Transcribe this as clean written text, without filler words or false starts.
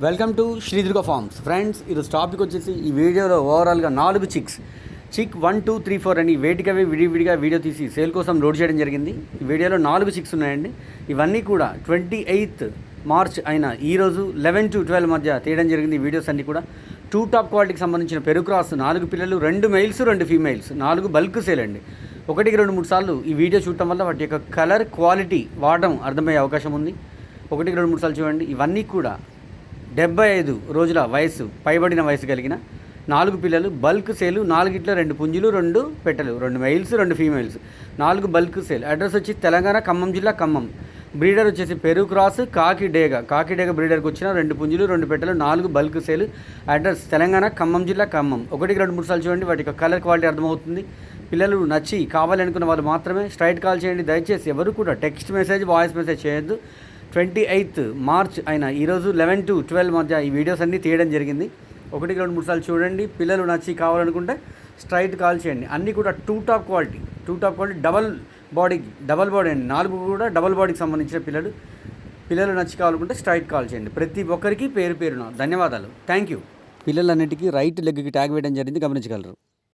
Welcome to Sri Durga farms. Friends, ఈరోజు topic వచ్చేసి ఈ వీడియోలో ఓవరాల్గా 4 చిక్ 1, 2, 3, 4 అని వేటికవే విడివిడిగా వీడియో తీసి సేల్ కోసం లోడ్ చేయడం జరిగింది. ఈ వీడియోలో 4 చిక్స్ ఉన్నాయండి. ఇవన్నీ కూడా 28th మార్చ్ అయిన ఈరోజు 11 to 12 మధ్య తీయడం జరిగింది. ఈ వీడియోస్ అన్నీ కూడా 2 టాప్ క్వాలిటీకి సంబంధించిన పెరుగు క్రాస్, 4 పిల్లలు, 2 మెయిల్స్ 2 ఫీమేల్స్, 4 బల్క్ సేల్ అండి. 1, 2, 3 సార్లు ఈ వీడియో చూడటం వల్ల వాటి యొక్క కలర్ క్వాలిటీ వాడడం అర్థమయ్యే అవకాశం ఉంది. 1, 2, 3 సార్లు చూడండి. ఇవన్నీ కూడా 75 రోజుల వయసు పైబడిన వయసు కలిగిన 4 పిల్లలు, బల్క్ సేలు, 4 2 పుంజులు, 2 పెట్టెలు, 2 mails 2 females, 4 bulk sale. Address వచ్చి తెలంగాణ ఖమ్మం జిల్లా ఖమ్మం. బ్రీడర్ వచ్చేసి పెరుగు క్రాస్ కాకిడేగ బ్రీడర్కి వచ్చిన 2 పుంజులు 2 పెట్టెలు, 4 బల్క్ సేలు. అడ్రస్ తెలంగాణ ఖమ్మం జిల్లా ఖమ్మం. 1, 2, 3 సార్లు చూడండి. వాటి యొక్క కలర్ క్వాలిటీ అర్థమవుతుంది. పిల్లలు నచ్చి కావాలనుకున్న వాళ్ళు మాత్రమే స్ట్రైట్ కాల్ చేయండి. దయచేసి ఎవరు కూడా టెక్స్ట్ మెసేజ్, వాయిస్ మెసేజ్ చేయొద్దు. 28th మార్చ్ అయిన ఈరోజు 11 to 12 మధ్య ఈ వీడియోస్ అన్నీ తీయడం జరిగింది. 1, 2, 3 సార్లు చూడండి. పిల్లలు నచ్చి కావాలనుకుంటే స్ట్రైట్ కాల్ చేయండి. అన్నీ కూడా 2 టాప్ క్వాలిటీ డబల్ బాడీ అండి. 4 కూడా డబల్ బాడీకి సంబంధించిన పిల్లలు నచ్చి కావాలనుకుంటే స్ట్రైట్ కాల్ చేయండి. ప్రతి ఒక్కరికి పేరున ధన్యవాదాలు. Thank you. పిల్లలన్నిటికీ రైట్ లెగ్కి ట్యాగ్ వేయడం జరిగింది, గమనించగలరు.